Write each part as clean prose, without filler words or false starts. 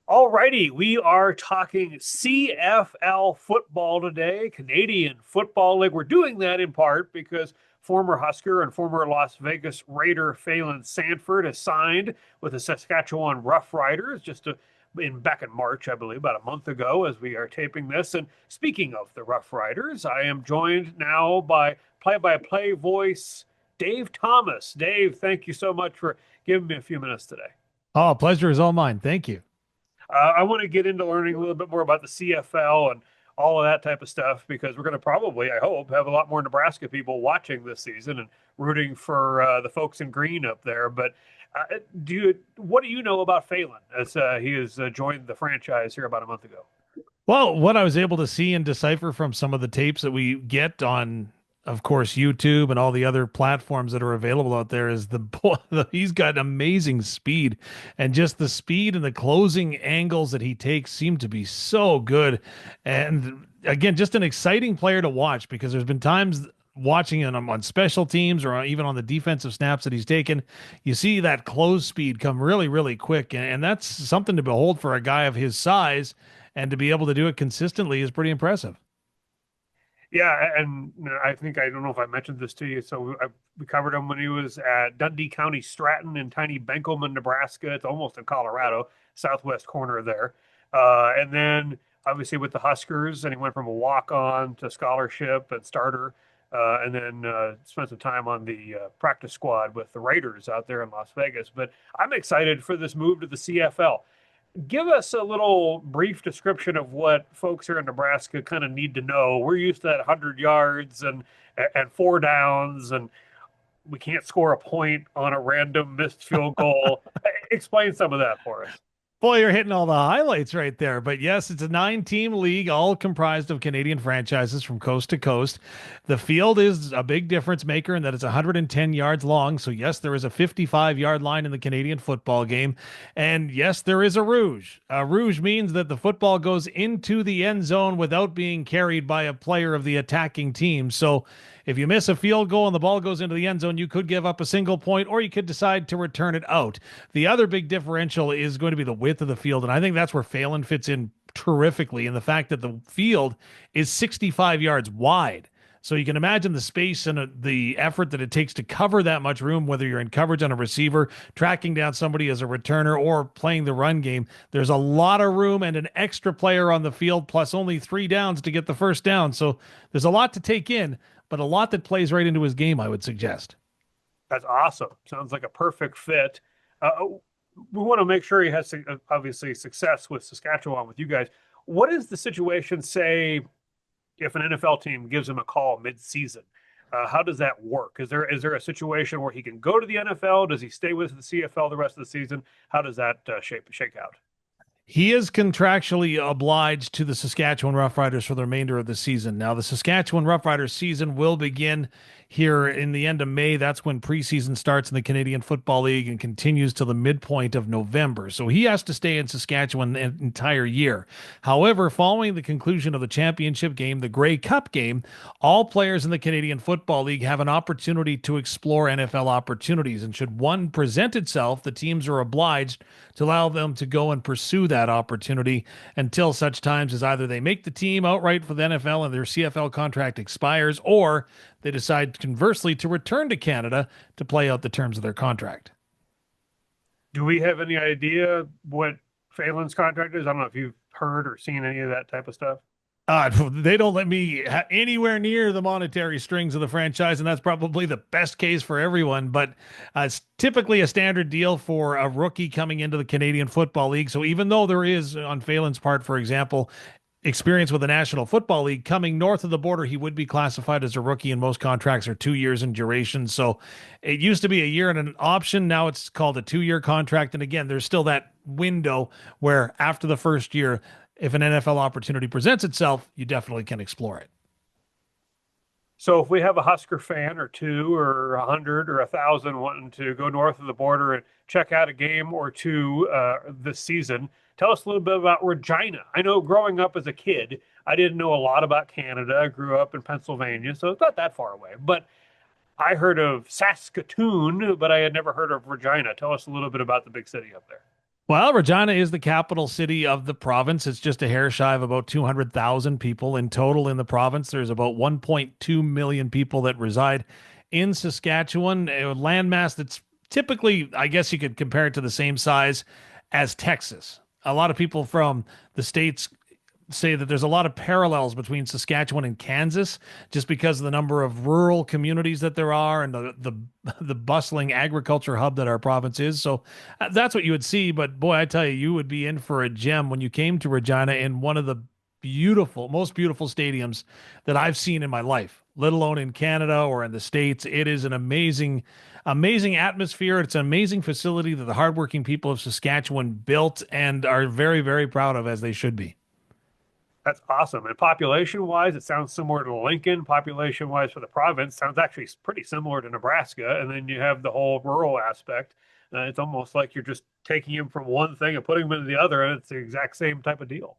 Alrighty, we are talking CFL football today, Canadian Football League. We're doing that in part because former Husker and former Las Vegas Raider Phalen Sanford has signed with the Saskatchewan Roughriders back in March, I believe, about a month ago as we are taping this. And speaking of the Roughriders, I am joined now by play-by-play voice Dave Thomas. Dave, thank you so much for giving me a few minutes today. Oh, pleasure is all mine. Thank you. I want to get into learning a little bit more about the CFL and all of that type of stuff because we're going to probably, I hope, have a lot more Nebraska people watching this season and rooting for the folks in green up there. But what do you know about Phelan as he has joined the franchise here about a month ago? Well, what I was able to see and decipher from some of the tapes that we get on, of course, YouTube and all the other platforms that are available out there is he's got amazing speed, and just the speed and the closing angles that he takes seem to be so good. And again, just an exciting player to watch because there's been times watching him on special teams or even on the defensive snaps that he's taken, you see that close speed come really, really quick. And that's something to behold for a guy of his size, and to be able to do it consistently is pretty impressive. Yeah, and I think I don't know if I mentioned this to you. We covered him when he was at Dundee County Stratton in tiny Benkelman, Nebraska. It's almost in Colorado, southwest corner there. And then obviously with the Huskers, and he went from a walk-on to scholarship and starter, and then spent some time on the practice squad with the Raiders out there in Las Vegas. But I'm excited for this move to the CFL. Give us a little brief description of what folks here in Nebraska kind of need to know. We're used to that 100 yards and four downs, and we can't score a point on a random missed field goal. Explain some of that for us. Boy, you're hitting all the highlights right there. But yes, it's a 9-team league, all comprised of Canadian franchises from coast to coast. The field is a big difference maker in that it's 110 yards long. So, yes, there is a 55-yard line in the Canadian football game. And yes, there is a rouge. A rouge means that the football goes into the end zone without being carried by a player of the attacking team. So, if you miss a field goal and the ball goes into the end zone, you could give up a single point, or you could decide to return it out. The other big differential is going to be the width of the field, and I think that's where Phelan fits in terrifically, in the fact that the field is 65 yards wide. So you can imagine the space and the effort that it takes to cover that much room, whether you're in coverage on a receiver, tracking down somebody as a returner, or playing the run game. There's a lot of room and an extra player on the field, plus only 3 downs to get the first down. So there's a lot to take in, but a lot that plays right into his game, I would suggest. That's awesome. Sounds like a perfect fit. We want to make sure he has obviously success with Saskatchewan with you guys. What is the situation, say, if an NFL team gives him a call mid-season? How does that work? Is there a situation where he can go to the NFL? Does he stay with the CFL the rest of the season? How does that shake out? He is contractually obliged to the Saskatchewan Roughriders for the remainder of the season. Now, the Saskatchewan Roughriders season will begin here in the end of May. That's when preseason starts in the Canadian Football League and continues till the midpoint of November. So he has to stay in Saskatchewan the entire year. However, following the conclusion of the championship game, the Grey Cup game, all players in the Canadian Football League have an opportunity to explore NFL opportunities. And should one present itself, the teams are obliged to allow them to go and pursue that opportunity until such times as either they make the team outright for the NFL and their CFL contract expires, or they decide conversely to return to Canada to play out the terms of their contract. Do we have any idea what Phelan's contract is? I don't know if you've heard or seen any of that type of stuff. They don't let me anywhere near the monetary strings of the franchise, and that's probably the best case for everyone. But it's typically a standard deal for a rookie coming into the Canadian Football League. So even though there is, on Phelan's part, for example, experience with the National Football League, coming north of the border, he would be classified as a rookie, and most contracts are 2 years in duration. So it used to be a year and an option. Now it's called a 2-year contract. And again, there's still that window where after the first year, if an NFL opportunity presents itself, you definitely can explore it. So if we have a Husker fan or two or 100 or 1,000 wanting to go north of the border and check out a game or two this season, tell us a little bit about Regina. I know growing up as a kid, I didn't know a lot about Canada. I grew up in Pennsylvania, so it's not that far away. But I heard of Saskatoon, but I had never heard of Regina. Tell us a little bit about the big city up there. Well, Regina is the capital city of the province. It's just a hair shy of about 200,000 people in total in the province. There's about 1.2 million people that reside in Saskatchewan, a landmass that's typically, I guess you could compare it to the same size as Texas. A lot of people from the states say that there's a lot of parallels between Saskatchewan and Kansas just because of the number of rural communities that there are and the bustling agriculture hub that our province is. So that's what you would see. But boy, I tell you, you would be in for a gem when you came to Regina in one of the most beautiful stadiums that I've seen in my life, let alone in Canada or in the States. It is an amazing atmosphere. It's an amazing facility that the hardworking people of Saskatchewan built and are very, very proud of, as they should be. That's awesome. And population wise, it sounds similar to Lincoln. Population wise for the province sounds actually pretty similar to Nebraska. And then you have the whole rural aspect. It's almost like you're just taking them from one thing and putting them into the other, and it's the exact same type of deal.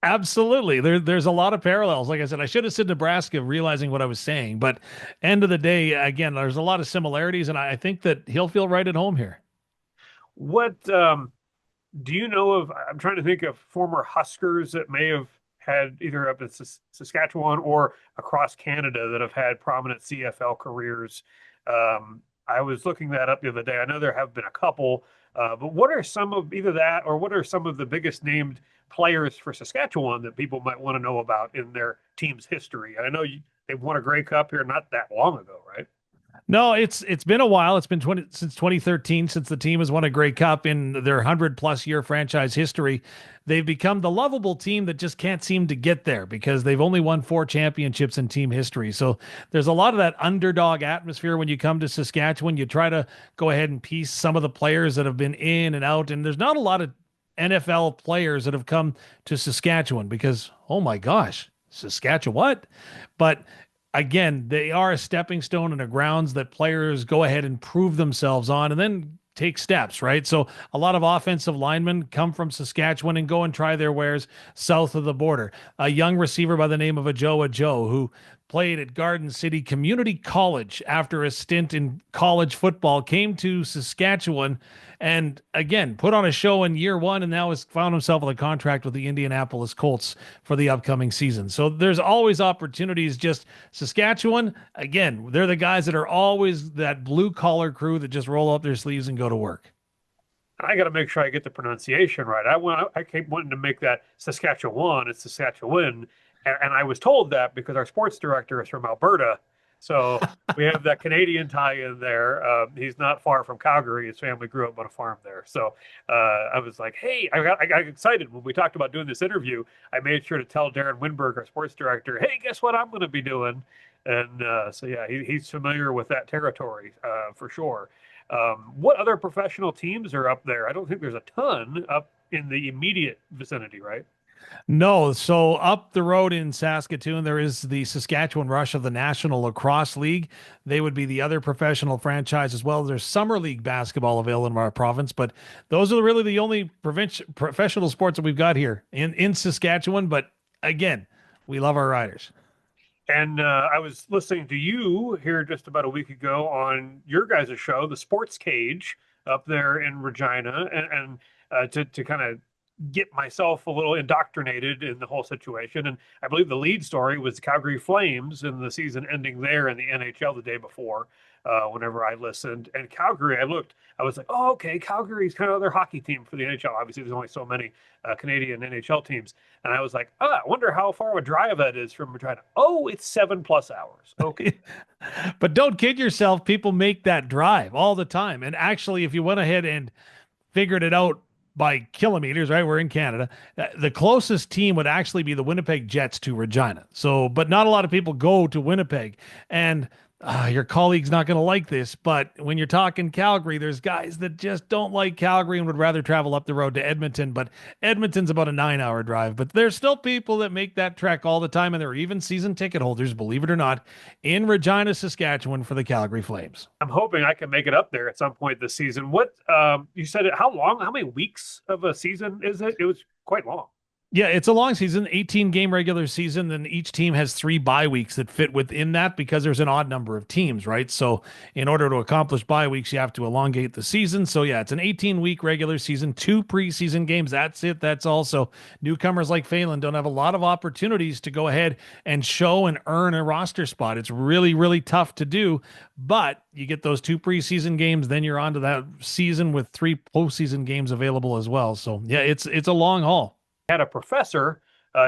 Absolutely. There's a lot of parallels. Like I said, I should have said Nebraska, realizing what I was saying. But end of the day, again, there's a lot of similarities, and I think that he'll feel right at home here. What do you know of? I'm trying to think of former Huskers that may have had either up in Saskatchewan or across Canada that have had prominent CFL careers. I was looking that up the other day. I know there have been a couple, but what are some of either that or what are some of the biggest named players for Saskatchewan that people might want to know about in their team's history? I know they've won a Grey Cup here not that long ago, right? No, it's been a while. It's been 20 since 2013 since the team has won a Grey Cup in their 100+ year franchise history. They've become the lovable team that just can't seem to get there because they've only won 4 championships in team history. So there's a lot of that underdog atmosphere when you come to Saskatchewan. You try to go ahead and piece some of the players that have been in and out, and there's not a lot of NFL players that have come to Saskatchewan because, oh my gosh, Saskatchewan, what? But again, they are a stepping stone and a grounds that players go ahead and prove themselves on and then take steps, right? So a lot of offensive linemen come from Saskatchewan and go and try their wares south of the border. A young receiver by the name of Joe, who played at Garden City Community College after a stint in college football, came to Saskatchewan and again put on a show in year one and now has found himself with a contract with the Indianapolis Colts for the upcoming season. So there's always opportunities. Just Saskatchewan, again, they're the guys that are always that blue collar crew that just roll up their sleeves and go to work. I got to make sure I get the pronunciation right. I keep wanting to make that Saskatchewan. It's Saskatchewan, and I was told that because our sports director is from Alberta, so we have that Canadian tie in there. He's not far from Calgary. His family grew up on a farm there, so I was like, "Hey!" I got excited when we talked about doing this interview. I made sure to tell Darren Winberg, our sports director, "Hey, guess what I'm going to be doing?" And so yeah, he's familiar with that territory for sure. What other professional teams are up there? I don't think there's a ton up in the immediate vicinity, right? No, so up the road in Saskatoon, there is the Saskatchewan Rush of the National Lacrosse League. They would be the other professional franchise as well. There's Summer League basketball available in our province, but those are really the only professional sports that we've got here in Saskatchewan. But again, we love our riders. And I was listening to you here just about a week ago on your guys' show, The Sports Cage, up there in Regina, and to kind of get myself a little indoctrinated in the whole situation. And I believe the lead story was the Calgary Flames and the season ending there in the NHL the day before. Whenever I listened, and Calgary, I was like, oh, okay, Calgary's kind of their hockey team for the NHL. Obviously, there's only so many Canadian NHL teams, and I was like, oh, I wonder how far of a drive that is from Regina. Oh, it's 7+ hours. Okay. But don't kid yourself. People make that drive all the time. And actually, if you went ahead and figured it out by kilometers, right? We're in Canada. The closest team would actually be the Winnipeg Jets to Regina. So, but not a lot of people go to Winnipeg. And your colleague's not going to like this, but when you're talking Calgary, there's guys that just don't like Calgary and would rather travel up the road to Edmonton. But Edmonton's about a 9 hour drive. But there's still people that make that trek all the time. And there are even season ticket holders, believe it or not, in Regina, Saskatchewan for the Calgary Flames. I'm hoping I can make it up there at some point this season. What you said? How long? How many weeks of a season is it? It was quite long. Yeah, it's a long season, 18 game regular season. Then each team has 3 bye weeks that fit within that because there's an odd number of teams, right? So, in order to accomplish bye weeks, you have to elongate the season. So, yeah, it's an 18-week regular season, 2 preseason games. That's it. That's all. So, newcomers like Phelan don't have a lot of opportunities to go ahead and show and earn a roster spot. It's really, really tough to do. But you get those 2 preseason games, then you're on to that season with 3 postseason games available as well. So, yeah, it's a long haul. Had a professor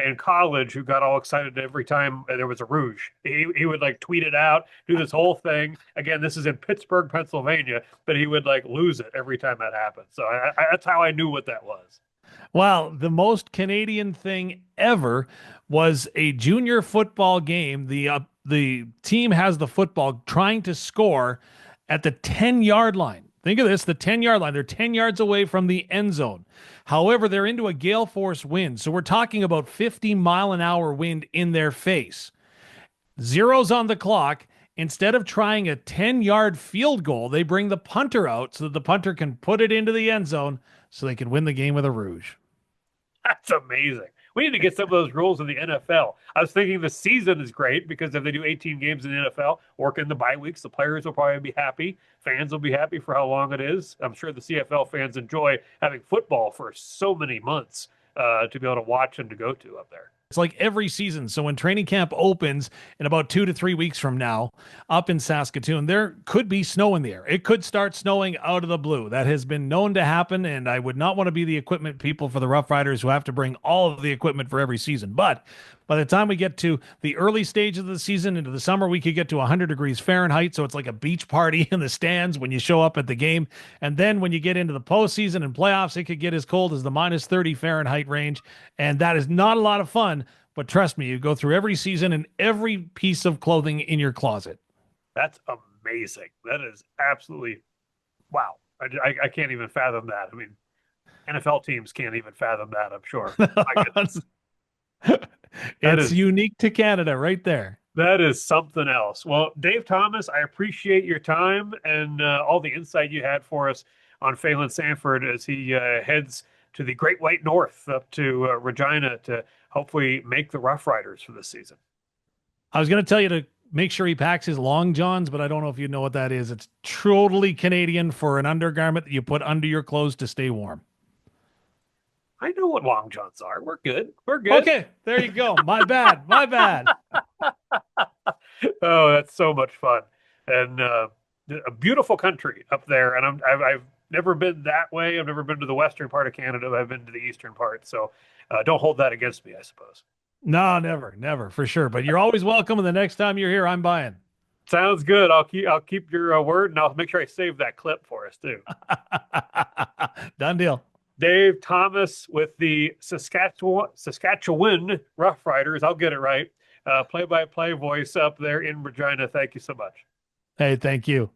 in college who got all excited every time there was a Rouge. He would like tweet it out, do this whole thing. Again, this is in Pittsburgh, Pennsylvania, but he would like lose it every time that happened. So that's how I knew what that was. Well, the most Canadian thing ever was a junior football game. The team has the football trying to score at the 10-yard line. Think of this, the 10-yard line. They're 10 yards away from the end zone. However, they're into a gale force wind. So we're talking about 50-mile-an-hour wind in their face. Zeros on the clock. Instead of trying a 10-yard field goal, they bring the punter out so that the punter can put it into the end zone so they can win the game with a Rouge. That's amazing. We need to get some of those rules in the NFL. I was thinking the season is great because if they do 18 games in the NFL, work in the bye weeks, the players will probably be happy. Fans will be happy for how long it is. I'm sure the CFL fans enjoy having football for so many months to be able to watch and to go to up there. It's like every season. So when training camp opens in about 2 to 3 weeks from now, up in Saskatoon, there could be snow in the air. It could start snowing out of the blue. That has been known to happen, and I would not want to be the equipment people for the Roughriders who have to bring all of the equipment for every season. But by the time we get to the early stage of the season into the summer, we could get to 100 degrees Fahrenheit. So it's like a beach party in the stands when you show up at the game. And then when you get into the postseason and playoffs, it could get as cold as the minus 30 Fahrenheit range. And that is not a lot of fun. But trust me, you go through every season and every piece of clothing in your closet. That's amazing. That is absolutely wow. I can't even fathom that. I mean, NFL teams can't even fathom that, I'm sure. My goodness. That It's is unique to Canada right there. that is something else. Well, Dave Thomas, I appreciate your time and all the insight you had for us on Phalen Sanford as he heads to the Great White North up to Regina to hopefully make the Rough Riders for this season. I was going to tell you to make sure he packs his long johns, but I don't know if you know what that is. It's totally Canadian for an undergarment that you put under your clothes to stay warm. I know what long johns are. We're good. We're good. Okay, there you go. My bad. My bad. Oh, that's so much fun, and a beautiful country up there. And I've never been that way. I've never been to the western part of Canada. I've been to the eastern part. So don't hold that against me, I suppose. No, never, never, for sure. But you're always welcome. And the next time you're here, I'm buying. Sounds good. I'll keep your word, and I'll make sure I save that clip for us too. Done deal. Dave Thomas with the Saskatchewan Roughriders. I'll get it right. Play-by-play voice up there in Regina. Thank you so much. Hey, thank you.